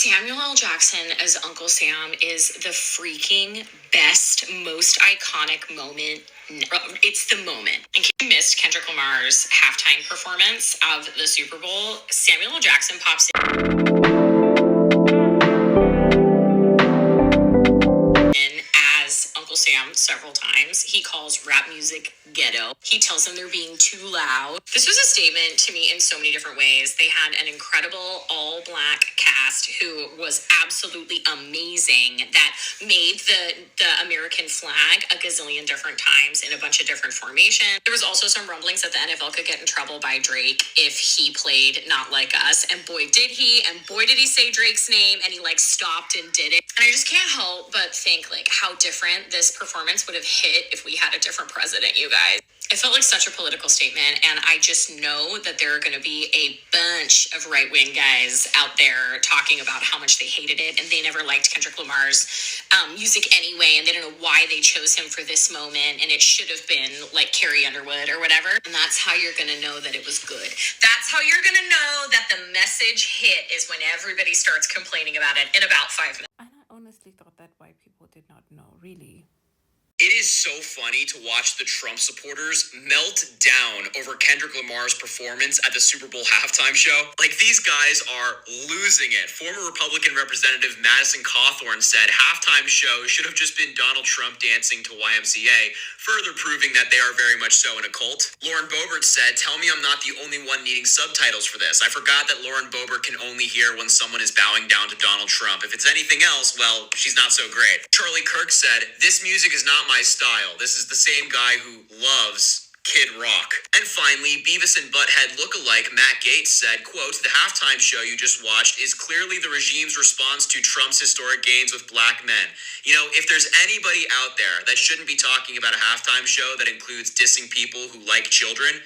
Samuel L. Jackson as Uncle Sam is the freaking best, most iconic moment. It's the moment. In case you missed Kendrick Lamar's halftime performance of the Super Bowl, Samuel L. Jackson pops in as Uncle Sam several times. He calls rap music ghetto. He tells them they're being too loud. This was a statement to me in so many different ways. They had an incredible all-black cast who was absolutely amazing, that made the American flag a gazillion different times in a bunch of different formations. There was also some rumblings that the NFL could get in trouble by Drake if he played Not Like Us, and boy did he, and boy did he say Drake's name, and he stopped and did it. And I just can't help but think how different this performance would have hit if we had a different president, you guys. It felt like such a political statement, and I just know that there are going to be a bunch of right-wing guys out there talking about how much they hated it, and they never liked Kendrick Lamar's music anyway, and they don't know why they chose him for this moment, and it should have been Carrie Underwood or whatever. And that's how you're going to know that it was good. That's how you're going to know that the message hit, is when everybody starts complaining about it in about 5 minutes. And I honestly thought that white people did not know, really. It is so funny to watch the Trump supporters melt down over Kendrick Lamar's performance at the Super Bowl halftime show. These guys are losing it. Former Republican Representative Madison Cawthorn said halftime show should have just been Donald Trump dancing to YMCA, further proving that they are very much so in a cult. Lauren Boebert said, "Tell me I'm not the only one needing subtitles for this. I forgot that Lauren Boebert can only hear when someone is bowing down to Donald Trump. If it's anything else, well, she's not so great." Charlie Kirk said, "This music is not my style. This is the same guy who loves Kid Rock." And finally, Beavis and Butthead lookalike Matt Gaetz said, quote, "The halftime show you just watched is clearly the regime's response to Trump's historic gains with black men. If there's anybody out there that shouldn't be talking about a halftime show that includes dissing people who like children,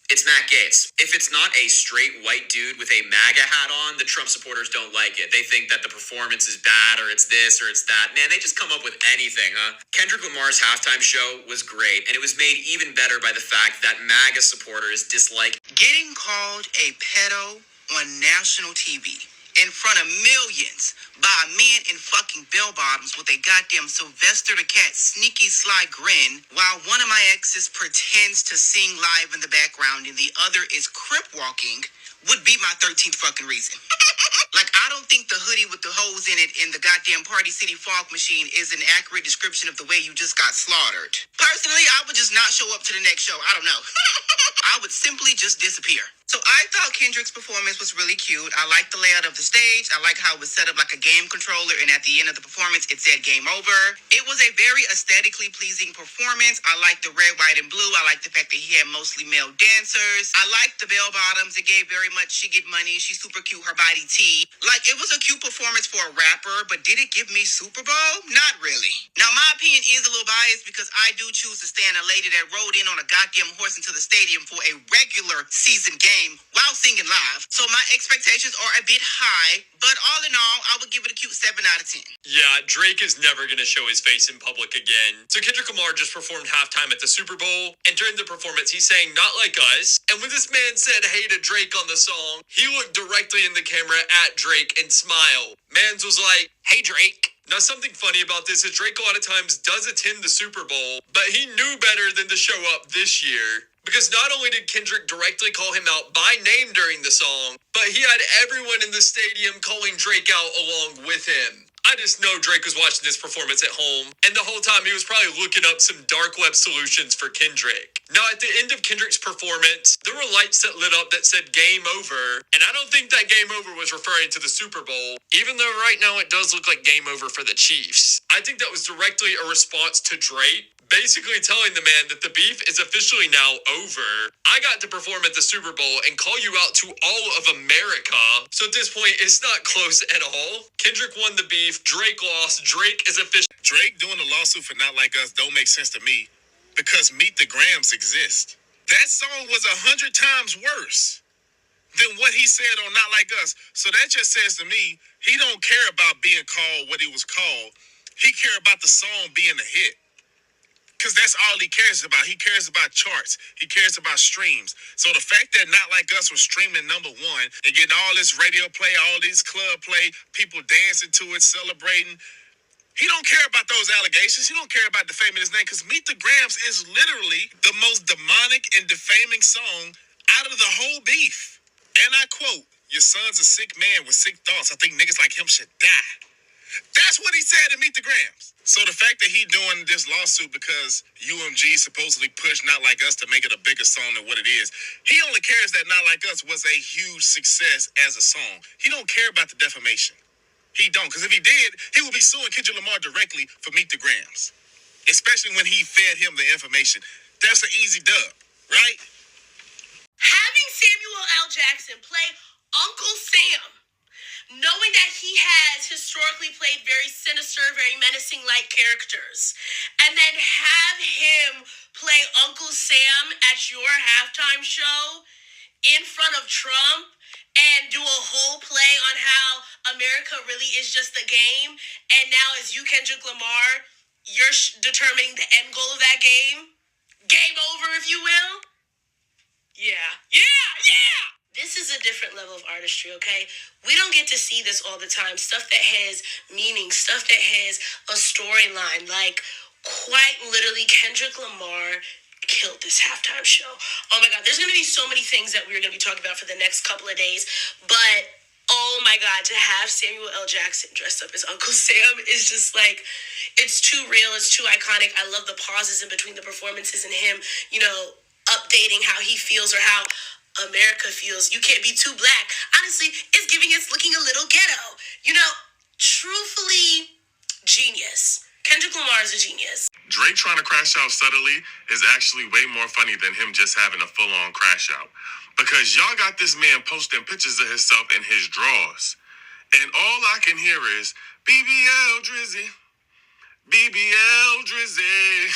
it's Matt Gaetz. If it's not a straight white dude with a MAGA hat on, the Trump supporters don't like it. They think that the performance is bad, or it's this or it's that. Man, they just come up with anything, huh? Kendrick Lamar's halftime show was great, and it was made even better by the fact that MAGA supporters dislike getting called a pedo on national TV in front of millions by a man in fucking bell bottoms with a goddamn Sylvester the Cat sneaky sly grin, while one of my exes pretends to sing live in the background and the other is crip walking, would be my 13th fucking reason. I don't think the hoodie with the holes in it in the goddamn Party City fog machine is an accurate description of the way you just got slaughtered. Personally, I would just not show up to the next show. I don't know. I would simply just disappear. So I thought Kendrick's performance was really cute. I liked the layout of the stage. I like how it was set up like a game controller, and at the end of the performance, it said game over. It was a very aesthetically pleasing performance. I liked the red, white, and blue. I liked the fact that he had mostly male dancers. I liked the bell bottoms. It gave very much she get money. She's super cute. Her body tea. It was a cute performance for a rapper, but did it give me Super Bowl? Not really. Now, my opinion is a little biased because I do choose to stand a lady that rode in on a goddamn horse into the stadium for a regular season game while singing live. So my expectations are a bit high, but all in all, I would give it a cute 7 out of 10. Yeah, Drake is never going to show his face in public again. So Kendrick Lamar just performed halftime at the Super Bowl, and during the performance, he sang Not Like Us. And when this man said hey to Drake on the song, he looked directly in the camera at Drake and smiled. Mans was like, "Hey, Drake." Now, something funny about this is Drake a lot of times does attend the Super Bowl, but he knew better than to show up this year. Because not only did Kendrick directly call him out by name during the song, but he had everyone in the stadium calling Drake out along with him. I just know Drake was watching this performance at home, and the whole time he was probably looking up some dark web solutions for Kendrick. Now, at the end of Kendrick's performance, there were lights that lit up that said game over, and I don't think that game over was referring to the Super Bowl, even though right now it does look like game over for the Chiefs. I think that was directly a response to Drake, basically telling the man that the beef is officially now over. I got to perform at the Super Bowl and call you out to all of America. So at this point, it's not close at all. Kendrick won the beef. Drake lost. Drake is official. Drake doing a lawsuit for Not Like Us don't make sense to me because Meet the Grams exist. That song was 100 times worse than what he said on Not Like Us. So that just says to me, he don't care about being called what he was called. He care about the song being a hit. Because that's all he cares about. He cares about charts. He cares about streams. So the fact that Not Like Us was streaming #1 and getting all this radio play, all these club play, people dancing to it, celebrating, he don't care about those allegations. He don't care about defaming his name, because Meet the Grams is literally the most demonic and defaming song out of the whole beef. And I quote, "Your son's a sick man with sick thoughts. I think niggas like him should die." That's what he said to Meet the Grams. So the fact that he doing this lawsuit because UMG supposedly pushed Not Like Us to make it a bigger song than what it is, he only cares that Not Like Us was a huge success as a song. He don't care about the defamation. He don't, because if he did, he would be suing Kendrick Lamar directly for Meet the Grams, especially when he fed him the information. That's an easy dub, right? Having Samuel L. Jackson play Uncle Sam, knowing that he has historically played very sinister, very menacing-like characters, and then have him play Uncle Sam at your halftime show in front of Trump and do a whole play on how America really is just a game, and now as you, Kendrick Lamar, you're determining the end goal of that game? Game over, if you will? Yeah. This is a different level of artistry, okay? We don't get to see this all the time. Stuff that has meaning, stuff that has a storyline. Like, quite literally, Kendrick Lamar killed this halftime show. Oh my God, there's gonna be so many things that we're gonna be talking about for the next couple of days, but oh my God, to have Samuel L. Jackson dressed up as Uncle Sam is just like, it's too real, it's too iconic. I love the pauses in between the performances and him, updating how he feels or how America feels. You can't be too black. Honestly, it's giving us looking a little ghetto. Truthfully, genius. Kendrick Lamar is a genius. Drake trying to crash out subtly is actually way more funny than him just having a full-on crash out. Because y'all got this man posting pictures of himself in his drawers. And all I can hear is, BBL Drizzy, BBL Drizzy.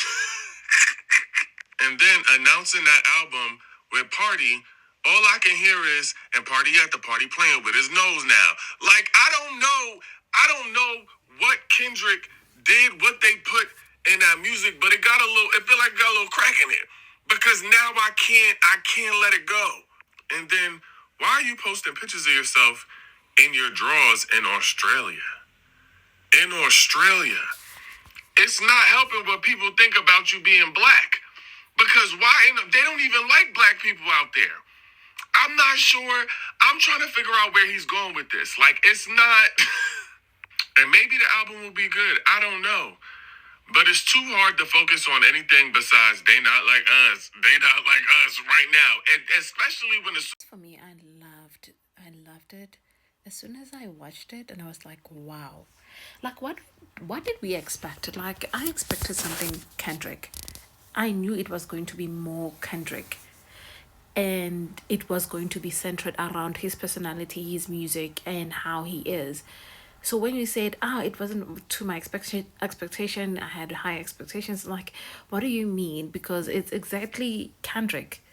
And then announcing that album with Party, all I can hear is, and Party at the party playing with his nose now. Like, I don't know what Kendrick did, what they put in that music, but it feel like it got a little crack in it. Because now I can't let it go. And then, why are you posting pictures of yourself in your drawers in Australia? In Australia. It's not helping what people think about you being black. Because they don't even like black people out there. I'm not sure. I'm trying to figure out where he's going with this. Like, it's not... And maybe the album will be good. I don't know. But it's too hard to focus on anything besides They Not Like Us. They Not Like Us right now. And especially when it's... For me, I loved it. As soon as I watched it, and I was like, wow. Like, what did we expect? Like, I expected something Kendrick. I knew it was going to be more Kendrick. And it was going to be centered around his personality, his music, and how he is. So when you said, it wasn't to my expectation, I had high expectations, like, what do you mean? Because it's exactly Kendrick.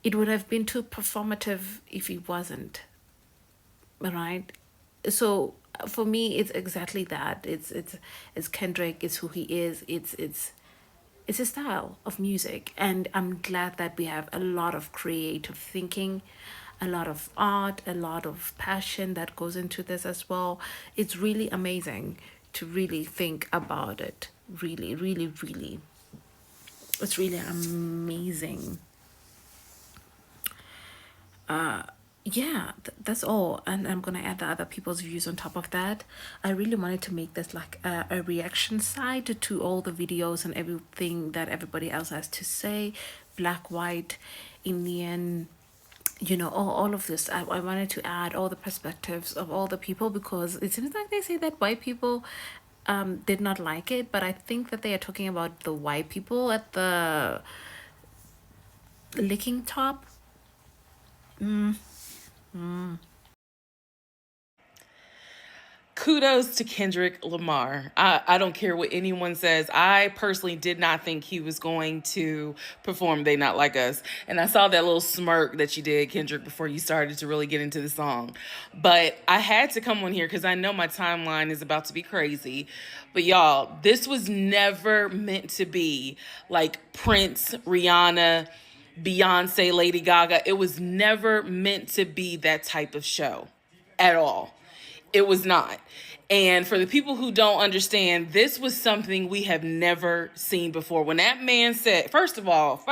It would have been too performative if he wasn't, right? So for me, it's exactly that. It's Kendrick. It's who he is. It's a style of music, and I'm glad that we have a lot of creative thinking, a lot of art, a lot of passion that goes into this as well. It's really amazing to really think about it. Really, really, really. It's really amazing. That's all. And I'm gonna add the other people's views on top of that. I really wanted to make this like a reaction side to all the videos and everything that everybody else has to say. Black, white, Indian, all of this. I wanted to add all the perspectives of all the people, because it seems like they say that white people did not like it, but I think that they are talking about the white people at the licking top. kudos to Kendrick Lamar. I don't care what anyone says. I personally did not think he was going to perform They Not Like Us. And I saw that little smirk that you did, Kendrick, before you started to really get into the song. But I had to come on here because I know my timeline is about to be crazy. But y'all, this was never meant to be like Prince, Rihanna, Beyonce, Lady Gaga. It was never meant to be that type of show at all. It was not. And for the people who don't understand, this was something we have never seen before. When that man said, first of all,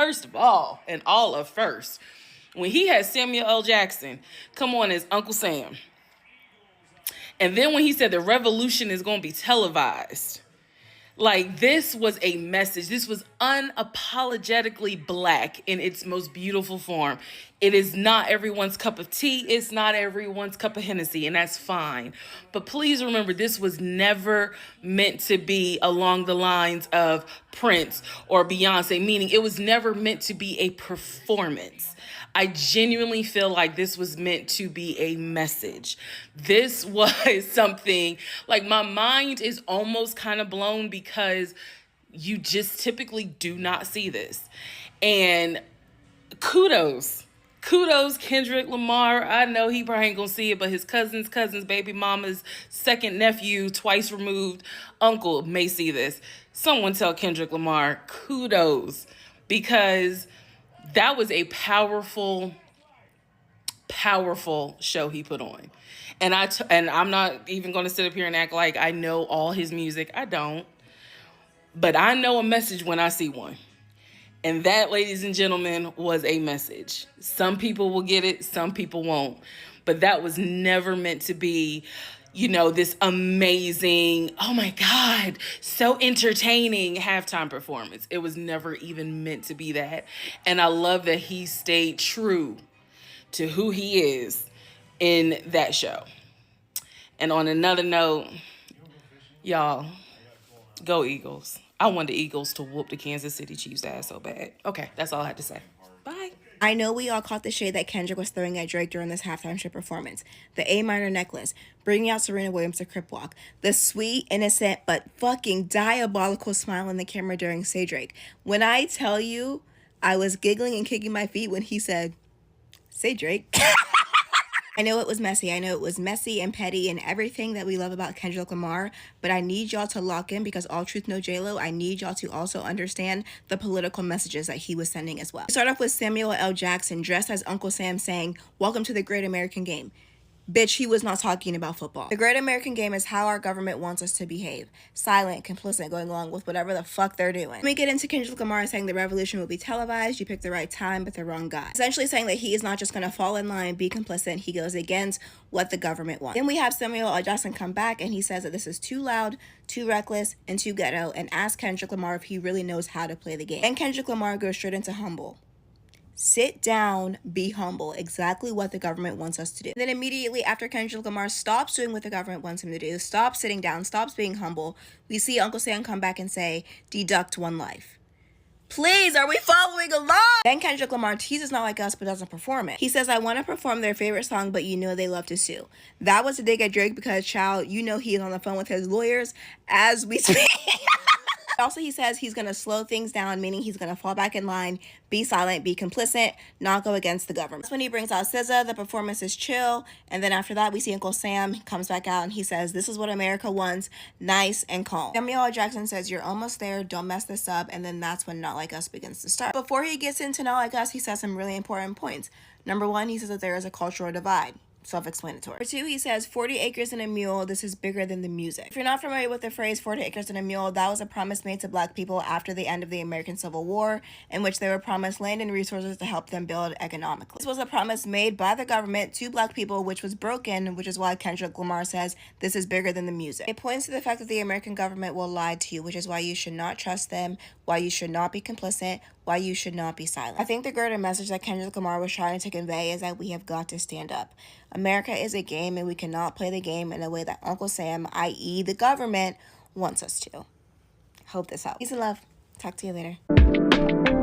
and all of first, when he had Samuel L. Jackson come on as Uncle Sam, and then when he said the revolution is going to be televised, like, this was a message. This was unapologetically black in its most beautiful form. It is not everyone's cup of tea. It's not everyone's cup of Hennessy, and that's fine. But please remember, this was never meant to be along the lines of Prince or Beyonce, meaning it was never meant to be a performance. I genuinely feel like this was meant to be a message. This was something, like, my mind is almost kind of blown because you just typically do not see this. And kudos, Kendrick Lamar. I know he probably ain't gonna see it, but his cousin's baby mama's second nephew, twice removed uncle may see this. Someone tell Kendrick Lamar kudos, because that was a powerful show he put on. And I'm not even going to sit up here and act like I know all his music. I don't. But I know a message when I see one. And that, ladies and gentlemen, was a message. Some people will get it, some people won't. But that was never meant to be, this amazing, oh my God, so entertaining halftime performance. It was never even meant to be that. And I love that he stayed true to who he is in that show. And on another note, y'all, go Eagles. I want the Eagles to whoop the Kansas City Chiefs' ass so bad. Okay, that's all I had to say. Bye. I know we all caught the shade that Kendrick was throwing at Drake during this halftime show performance. The A minor necklace, bringing out Serena Williams to Crip Walk, the sweet, innocent, but fucking diabolical smile in the camera during Say Drake. When I tell you, I was giggling and kicking my feet when he said, Say Drake. I know it was messy. I know it was messy and petty and everything that we love about Kendrick Lamar, but I need y'all to lock in because all truth, no J-Lo. I need y'all to also understand the political messages that he was sending as well. We start off with Samuel L. Jackson dressed as Uncle Sam saying, "Welcome to the Great American Game." Bitch, he was not talking about football. The Great American Game is how our government wants us to behave. Silent, complicit, going along with whatever the fuck they're doing. When we get into Kendrick Lamar saying the revolution will be televised, you picked the right time, but the wrong guy. Essentially saying that he is not just going to fall in line, be complicit, he goes against what the government wants. Then we have Samuel L. Jackson come back and he says that this is too loud, too reckless, and too ghetto, and asks Kendrick Lamar if he really knows how to play the game. And Kendrick Lamar goes straight into humble. Sit down, be humble, exactly what the government wants us to do. And then immediately after Kendrick Lamar stops doing what the government wants him to do, stops sitting down, stops being humble, we see Uncle Sam come back and say, deduct one life. Please, are we following along? Then Kendrick Lamar teases Not Like Us but doesn't perform it. He says, I want to perform their favorite song, but they love to sue. That was a dig at Drake because, child, he is on the phone with his lawyers as we speak. Also, he says he's going to slow things down, meaning he's going to fall back in line, be silent, be complicit, not go against the government. That's when he brings out SZA, the performance is chill, and then after that, we see Uncle Sam comes back out and he says, this is what America wants, nice and calm. Samuel L. Jackson says, you're almost there, don't mess this up, and then that's when Not Like Us begins to start. Before he gets into Not Like Us, he says some really important points. Number one, he says that there is a cultural divide. Self-explanatory. Number two, he says 40 acres and a mule, this is bigger than the music. If you're not familiar with the phrase 40 acres and a mule, that was a promise made to black people after the end of the American Civil War, in which they were promised land and resources to help them build economically. This was a promise made by the government to black people, which was broken, which is why Kendrick Lamar says this is bigger than the music. It points to the fact that the American government will lie to you, which is why you should not trust them, why you should not be complicit, why you should not be silent. I think the greater message that Kendrick Lamar was trying to convey is that we have got to stand up. America is a game and we cannot play the game in a way that Uncle Sam, i.e. the government, wants us to. Hope this helps. Peace and love. Talk to you later.